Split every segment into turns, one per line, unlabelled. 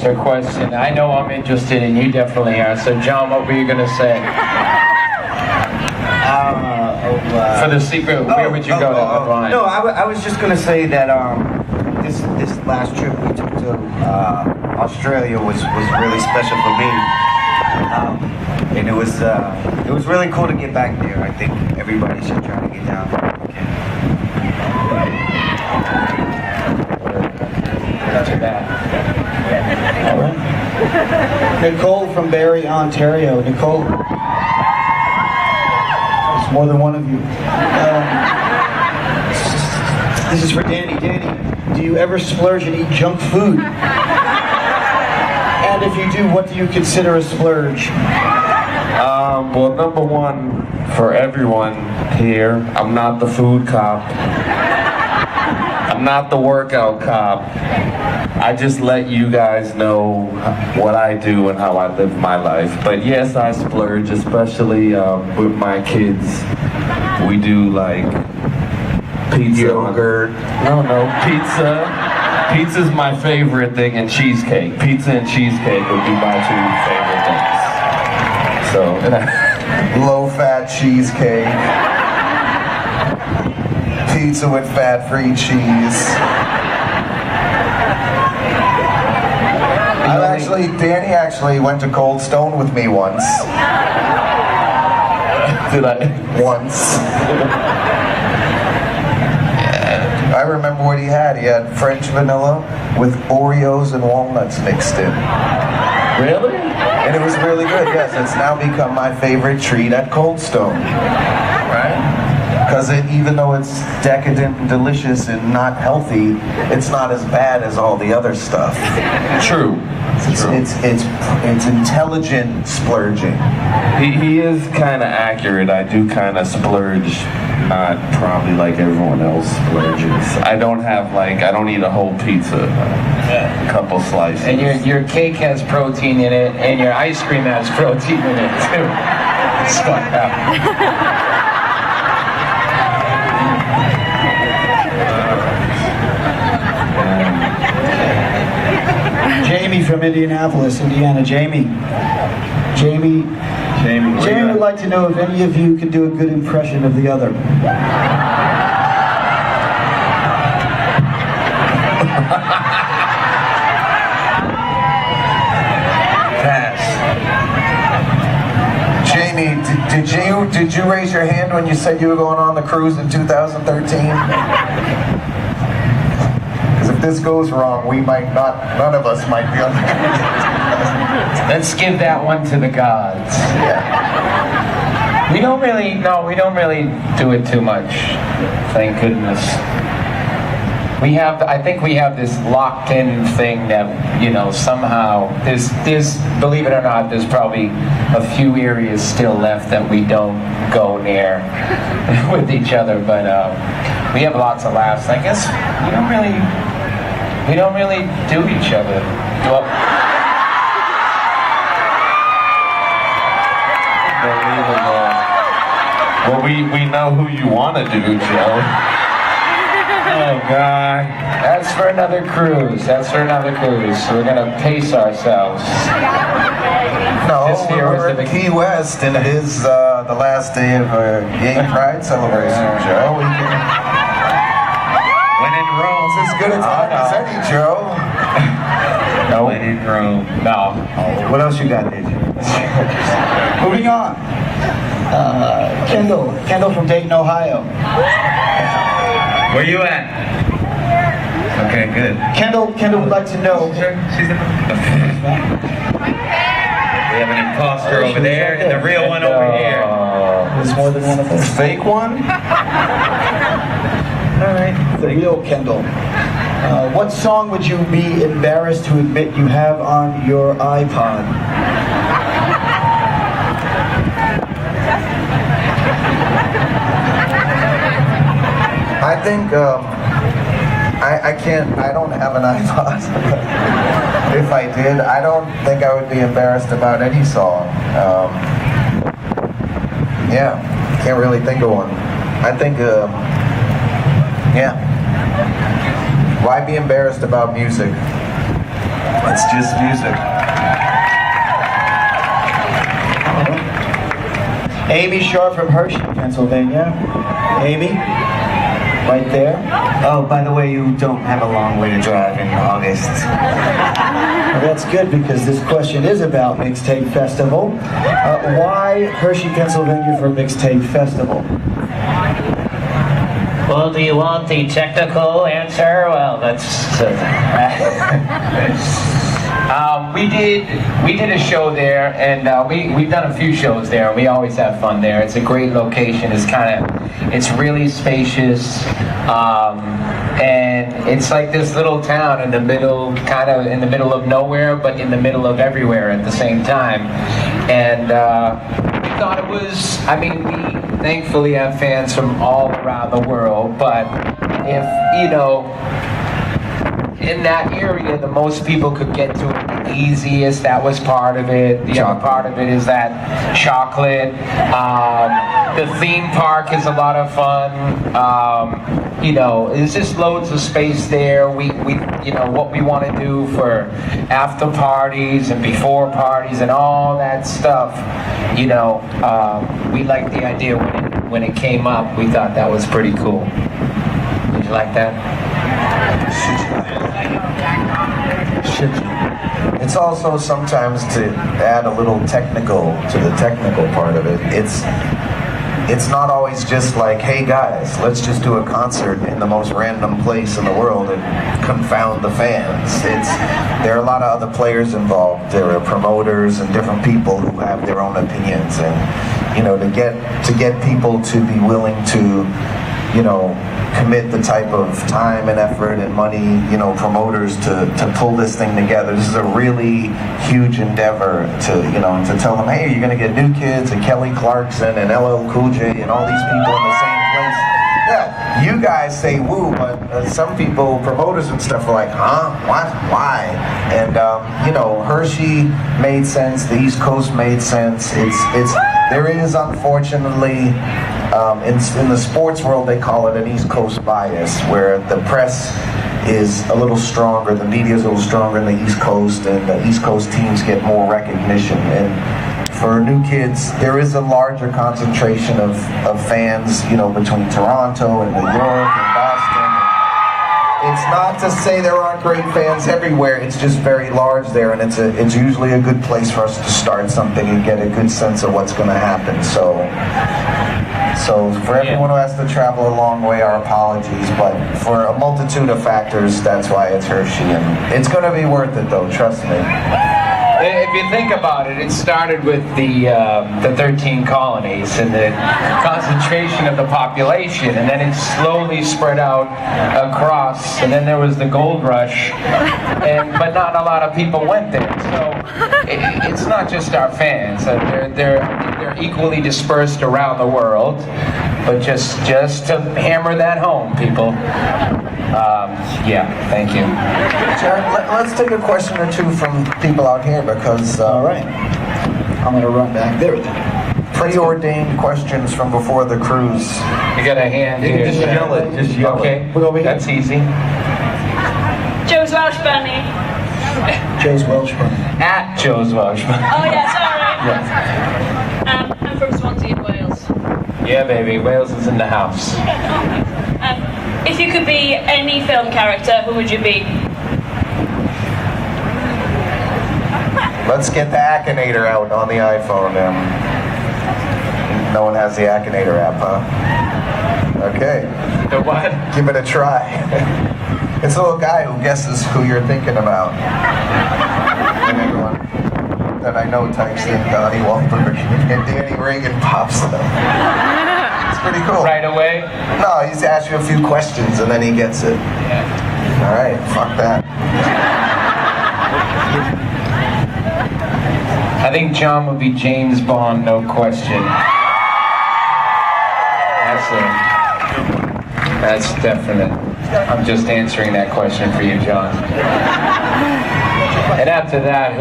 Her question. I know I'm interested and you definitely are. So John, what were you going to say? For the secret, where would you go to Brian?
No, I was just going to say that this last trip we took to Australia was really special for me. And it was really cool to get back there. I think everybody should try to get down there.
All right. Nicole from Barrie, Ontario. Nicole, there's more than one of you. This is for Danny. Danny, do you ever splurge and eat junk food? And if you do, what do you consider a splurge?
Well, number one, for everyone here, I'm not the food cop. I'm not the workout cop. I just let you guys know what I do and how I live my life. But yes, I splurge, especially with my kids. We do like pizza. Yogurt. No, pizza. Pizza's my favorite thing, and cheesecake. Pizza and cheesecake would be my two favorite things. So,
low-fat cheesecake. Pizza with fat-free cheese. Danny actually went to Cold Stone with me once.
did I?
Once. I remember what he had. He had French vanilla with Oreos and walnuts mixed in.
Really?
And it was really good, yes. It's now become my favorite treat at Cold Stone. Right? Because even though it's decadent and delicious and not healthy, it's not as bad as all the other stuff.
True.
It's intelligent splurging.
He is kind of accurate. I do kind of splurge, not probably like everyone else splurges. I don't eat a whole pizza, a couple slices.
And your cake has protein in it, and your ice cream has protein in it too.
Jamie from Indianapolis, Indiana. Jamie would like to know if any of you can do a good impression of the other.
Jamie, did you raise your hand when you said you were going on the cruise in 2013? If this goes wrong, none of us might be on the cruise.
Let's give that one to the gods.
Yeah.
We don't really do it too much. Thank goodness. I think we have this locked in thing that, somehow, there's, believe it or not, there's probably a few areas still left that we don't go near with each other, but we have lots of laughs. I guess we don't really do each other.
Well, we know who you want to do, Joe.
Oh, God. That's for another cruise. So we're going to pace ourselves.
No, we're in Key West, and it is the last day of a gay pride celebration, Joe.
When in Rome.
It's as good a time as any, Joe.
No. When in Rome. No.
What else you got, AJ?
Moving on. Kendall from Dayton, Ohio.
Where you at? Okay, good.
Kendall would like to know.
She's in We have an imposter over there and the real one over here.
There's more than one of us.
Fake one?
Alright, the real Kendall. What song would you be embarrassed to admit you have on your iPod?
I think, I don't have an iPod. If I did, I don't think I would be embarrassed about any song. Yeah, can't really think of one. I think, yeah. Why be embarrassed about music? It's just music.
Amy Shaw from Hershey, Pennsylvania. Amy, right there.
Oh, by the way, you don't have a long way to drive in August.
Well, that's good because this question is about Mixtape Festival. Why Hershey, Pennsylvania for Mixtape Festival?
Well, do you want the technical answer? Well, that's... we did a show there, and we've done a few shows there, and we always have fun there. It's a great location. It's really spacious, and it's like this little town in the middle, kind of in the middle of nowhere, but in the middle of everywhere at the same time. And we thought it was, I mean, we thankfully have fans from all around the world, but if, you know, in that area, the most people could get to it the easiest. That was part of it. The other part of it is that chocolate. The theme park is a lot of fun. You know, there's just loads of space there. We you know, what we want to do for after parties and before parties and all that stuff. You know, we liked the idea when it came up. We thought that was pretty cool. Did you like that?
It's also sometimes to add a little technical to the technical part of it. It's not always just like, hey guys, let's just do a concert in the most random place in the world and confound the fans. There are a lot of other players involved. There are promoters and different people who have their own opinions, and you know, to get people to be willing to, you know, commit the type of time and effort and money, you know, promoters to pull this thing together. This is a really huge endeavor to, you know, to tell them, hey, you're going to get New Kids and Kelly Clarkson and LL Cool J and all these people in the same place. Yeah, you guys say woo, but some people, promoters and stuff, are like, huh? What? Why? And, you know, Hershey made sense. The East Coast made sense. There is, unfortunately, in the sports world, they call it an East Coast bias, where the press is a little stronger, the media is a little stronger in the East Coast, and the East Coast teams get more recognition. And for New Kids, there is a larger concentration of fans, you know, between Toronto and New York and Boston. It's not to say there aren't great fans everywhere, it's just very large there, and it's usually a good place for us to start something and get a good sense of what's going to happen. So for everyone who has to travel a long way, our apologies, but for a multitude of factors, that's why it's Hershey, and it's going to be worth it though, trust me.
If you think about it, it started with the 13 colonies and the concentration of the population, and then it slowly spread out across, and then there was the gold rush, but not a lot of people went there. So it's not just our fans; they're equally dispersed around the world. But just to hammer that home, people. Yeah, thank you.
Jared, let's take a question or two from people out here, because
All right. I'm going to run back there then.
preordained questions from before the cruise.
You got a hand here.
Just yell it. Just yell
Okay,
We'll go over here.
that's easy.
Joe's Welsh Bunny.
Joe's Welshman.
At Joe's Welshman.
Oh yeah, sorry.
Yeah.
I'm from Swansea in Wales.
Yeah, baby, Wales is in the house.
If you could be any film character, who would you be?
Let's get the Akinator out on the iPhone. No one has the Akinator app, huh? Okay,
The what?
give it a try. It's a little guy who guesses who you're thinking about. And everyone that I know types in Donnie Wahlberg, and Danny Reagan pops up. It's pretty cool.
Right away?
No, he's asked you a few questions and then he gets it. All right, fuck that.
I think John would be James Bond, no question. That's definite. I'm just answering that question for you, John. And after that,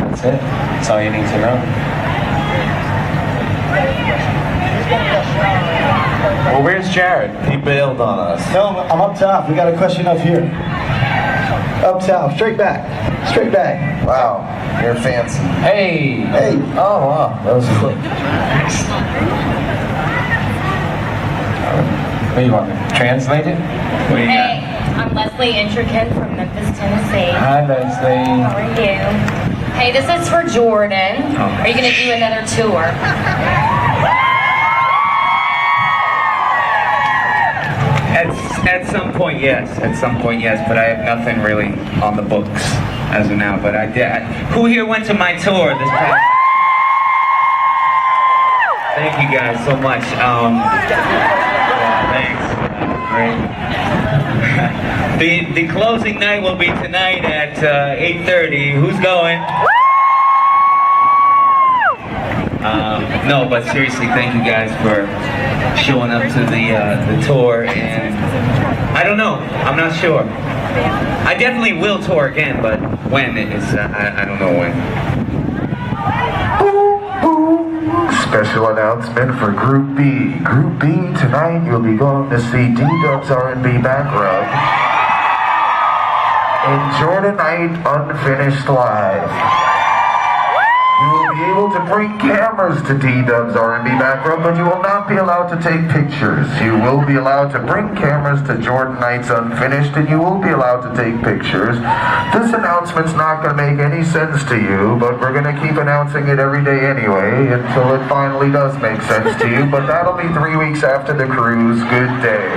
that's it. That's all you need to know. Well, where's Jared?
He bailed on us.
No, I'm up top. We got a question up here. Up south, straight back. Straight back.
Wow, you're fancy.
Hey.
Hey.
Oh, wow. That was quick. What do you want me to translate it? What do you
Hey,
got?
I'm Leslie Intricate from Memphis, Tennessee.
Hi, Leslie.
How are you? Hey, this is for Jordan. Are you going to do another tour?
At some point, yes. At some point, yes. But I have nothing really on the books as of now. But I did. Who here went to my tour this past? Thank you guys so much. Yeah, thanks. Great. The closing night will be tonight at 8:30. Who's going? No, but seriously, thank you guys for showing up to the tour, and I don't know, I'm not sure. I definitely will tour again, but when it is, I don't know when.
Special announcement for Group B. Group B, tonight you'll be going to see D-Dub's R&B Back Rub in Jordan Night Unfinished Live. You will be able to bring cameras to D-Dub's R&B Back Rub, but you will not be allowed to take pictures. You will be allowed to bring cameras to Jordan Nights Unfinished, and you will be allowed to take pictures. This announcement's not going to make any sense to you, but we're going to keep announcing it every day anyway, until it finally does make sense to you, but that'll be 3 weeks after the cruise. Good day.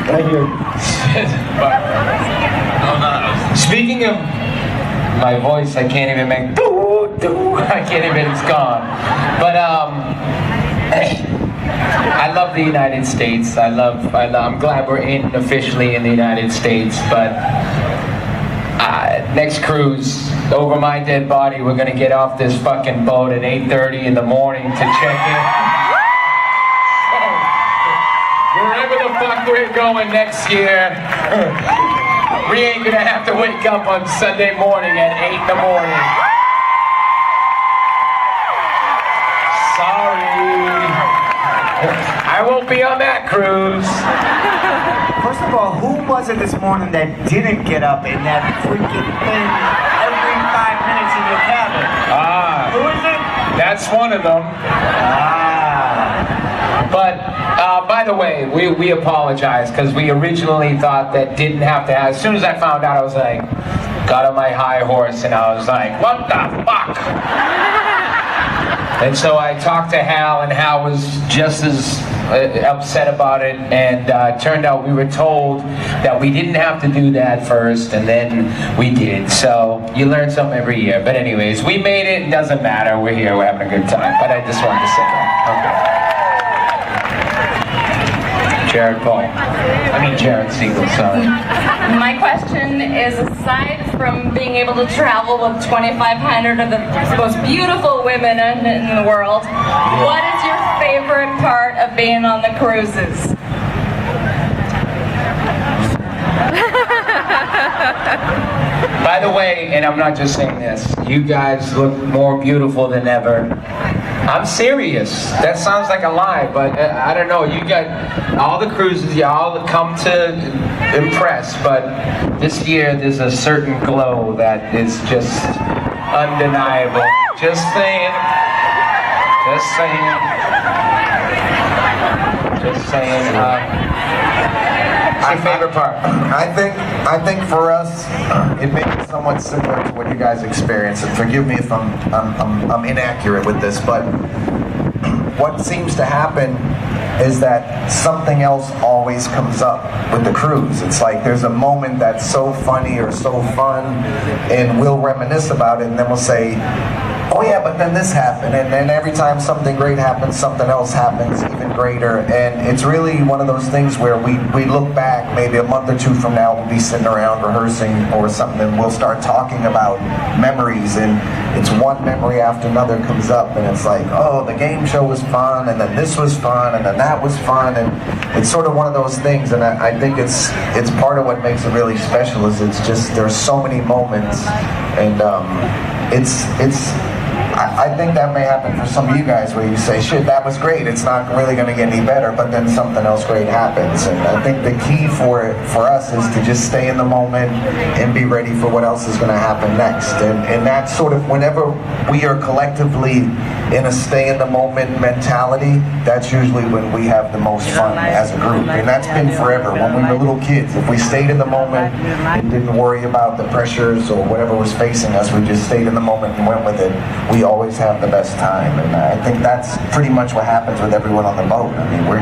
Right here.
Speaking of my voice, I can't even make doo doo. I can't even. It's gone. But I love the United States. I'm glad we're officially in the United States. But next cruise, over my dead body, we're gonna get off this fucking boat at 8:30 in the morning to check in. Wherever the fuck we're going next year, we ain't gonna have to wake up on Sunday morning at 8 in the morning. Sorry. I won't be on that cruise.
First of all, who was it this morning that didn't get up in that freaking thing every 5 minutes in your cabin? Who is it?
That's one of them. But by the way, we apologize because we originally thought that didn't have to have. As soon as I found out, I was like, got on my high horse and I was like, what the fuck? And so I talked to Hal, and Hal was just as upset about it, and it turned out we were told that we didn't have to do that first, and then we did. So you learn something every year. But anyways, we made it. It doesn't matter. We're here. We're having a good time. But I just wanted to say that. Okay. Jared Siegel, sorry.
My question is, aside from being able to travel with 2,500 of the most beautiful women in the world, what is your favorite part of being on the cruises?
By the way, and I'm not just saying this, you guys look more beautiful than ever. I'm serious. That sounds like a lie, but I don't know. You got all the cruises, y'all come to impress, but this year there's a certain glow that is just undeniable. Just saying. Just saying. Just saying. What's your favorite part?
I think for us, it may be somewhat similar to what you guys experience, and forgive me if I'm inaccurate with this, but what seems to happen is that something else always comes up with the cruise. It's like there's a moment that's so funny or so fun, and we'll reminisce about it, and then we'll say, oh yeah, but then this happened, and then every time something great happens, something else happens even greater, and it's really one of those things where we look back maybe a month or two from now, we'll be sitting around rehearsing or something, and we'll start talking about memories, and it's one memory after another comes up, and it's like, oh, the game show was fun, and then this was fun, and then that was fun, and it's sort of one of those things, and I think it's part of what makes it really special is it's just, there's so many moments, and it's I think that may happen for some of you guys where you say, shit, that was great, it's not really going to get any better, but then something else great happens. And I think the key for us is to just stay in the moment and be ready for what else is going to happen next. And that's sort of, whenever we are collectively in a stay in the moment mentality, that's usually when we have the most fun as a group. And that's been forever. When we were little kids, if we stayed in the moment and didn't worry about the pressures or whatever was facing us, we just stayed in the moment and went with it, we always have the best time. And I think that's pretty much what happens with everyone on the boat. I mean, we're